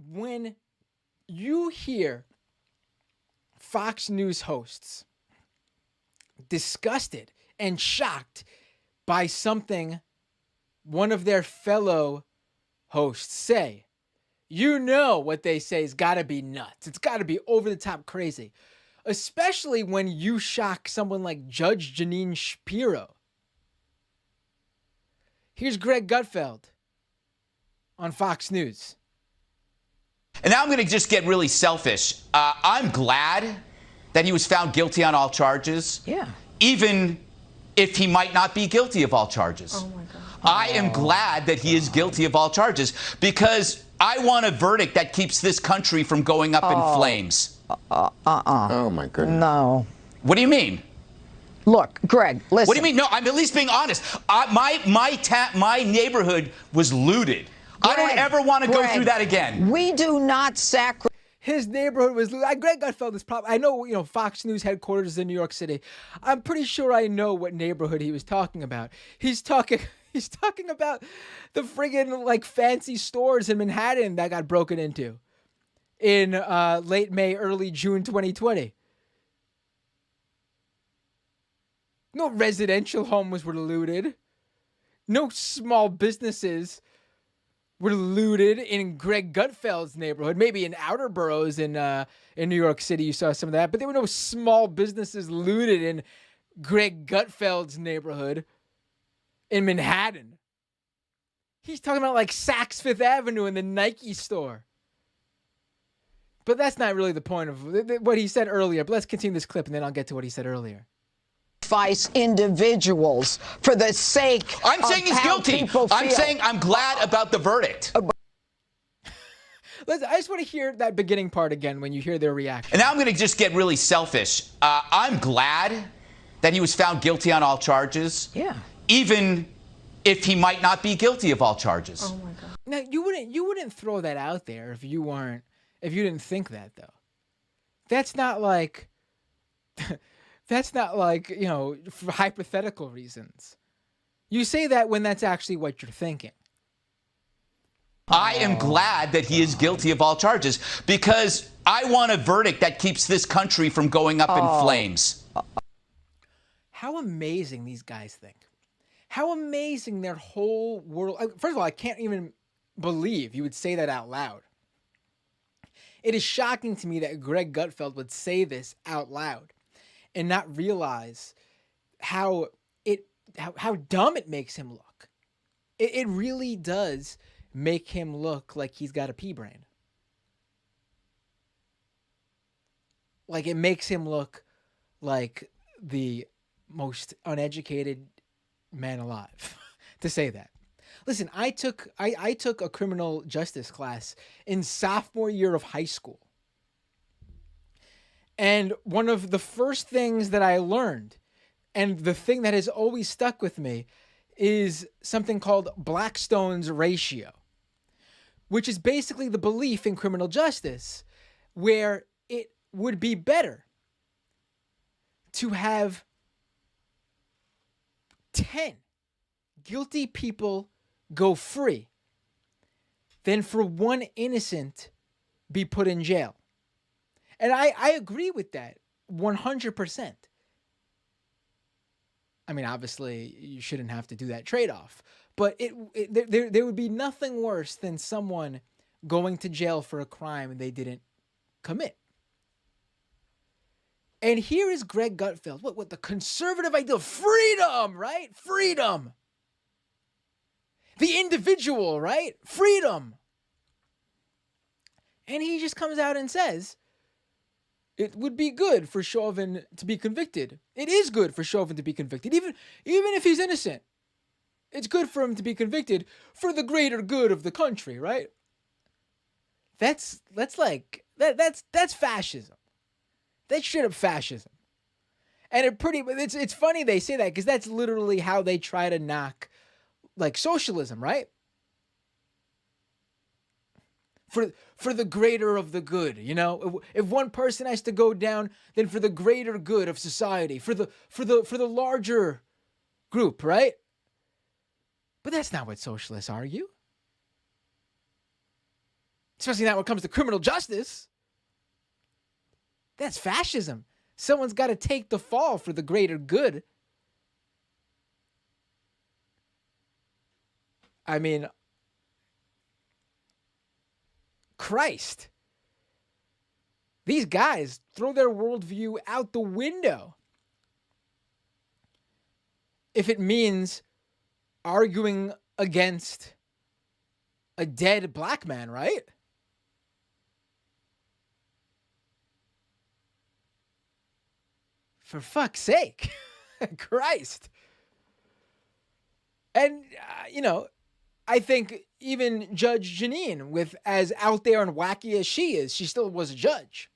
when you hear Fox News hosts disgusted and shocked by something one of their fellow hosts say, you know what they say has got to be nuts. It's got to be over the top crazy, especially when you shock someone like Judge Jeanine Shapiro. Here's Greg Gutfeld on Fox News. And now I'm going to just get really selfish. I'm glad that he was found guilty on all charges. Yeah. Even if he might not be guilty of all charges. Oh, my God. I am glad that he is guilty of all charges because I want a verdict that keeps this country from going up in flames. Oh, my goodness. No. What do you mean? Look, Greg, listen. What do you mean? No, I'm at least being honest. My neighborhood was looted. I don't ever want to go through that again. We do not sacrifice. His neighborhood was looted. Greg Gutfeld is probably, I know, Fox News headquarters is in New York City. I'm pretty sure I know what neighborhood he was talking about. He's talking about the friggin' fancy stores in Manhattan that got broken into in late May, early June 2020. No residential homes were looted. No small businesses were looted in Greg Gutfeld's neighborhood. Maybe in outer boroughs in New York City you saw some of that, but there were no small businesses looted in Greg Gutfeld's neighborhood in Manhattan. He's talking about Saks Fifth Avenue and the Nike store. But that's not really the point of what he said earlier. But let's continue this clip and then I'll get to what he said earlier. Individuals for the sake I'm saying he's guilty. I'm saying I'm glad about the verdict. I just want to hear that beginning part again when you hear their reaction. And now I'm going to just get really selfish. I'm glad that he was found guilty on all charges. Yeah. Even if he might not be guilty of all charges. Oh my God. Now you wouldn't throw that out there if you didn't think that though. That's not for hypothetical reasons. You say that when that's actually what you're thinking. I am glad that he is guilty of all charges because I want a verdict that keeps this country from going up in flames. How amazing these guys think. How amazing their whole world. First of all, I can't even believe you would say that out loud. It is shocking to me that Greg Gutfeld would say this out loud and not realize how dumb it makes him look. It really does make him look like he's got a pea brain. It makes him look like the most uneducated man alive to say that. Listen, I took a criminal justice class in sophomore year of high school. And one of the first things that I learned, and the thing that has always stuck with me, is something called Blackstone's ratio, which is basically the belief in criminal justice, where it would be better to have 10 guilty people go free than for one innocent be put in jail. And I agree with that 100%. I mean, obviously, you shouldn't have to do that trade-off. But there would be nothing worse than someone going to jail for a crime they didn't commit. And here is Greg Gutfeld. What the conservative ideal? Freedom, right? Freedom. The individual, right? Freedom. And he just comes out and says, it would be good for Chauvin to be convicted. It is good for Chauvin to be convicted, even if he's innocent. It's good for him to be convicted for the greater good of the country, right? That's fascism. That's straight up fascism. And it's funny they say that because that's literally how they try to knock socialism, right? For the greater of the good, if one person has to go down, then for the greater good of society, for the larger group, right? But that's not what socialists argue. especially not when it comes to criminal justice. That's fascism. Someone's got to take the fall for the greater good. I mean, Christ. These guys throw their worldview out the window if it means arguing against a dead black man, right? For fuck's sake. Christ. And, I think even Judge Janine, with as out there and wacky as she is, she still was a judge.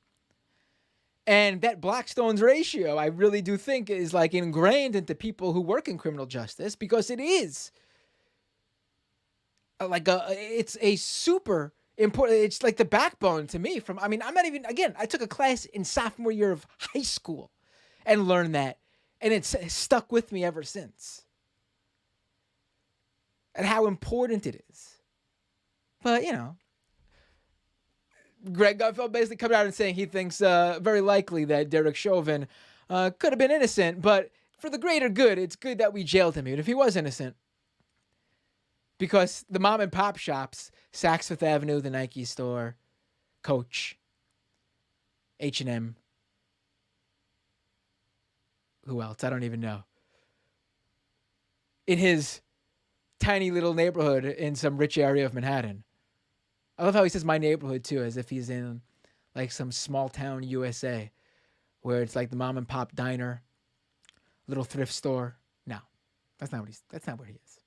And that Blackstone's ratio, I really do think, is like ingrained into people who work in criminal justice, because it is like it's a super important, it's like the backbone to me I'm not even, again, I took a class in sophomore year of high school and learned that, and it's stuck with me ever since. And how important it is. But, Greg Gutfeld basically coming out and saying he thinks very likely that Derek Chauvin could have been innocent, but for the greater good, it's good that we jailed him, even if he was innocent. Because the mom and pop shops, Saks Fifth Avenue, the Nike store, Coach, H&M, who else? I don't even know. In his tiny little neighborhood in some rich area of Manhattan. I love how he says my neighborhood too, as if he's in like some small town USA where it's like the mom and pop diner, little thrift store. No, that's not where he is.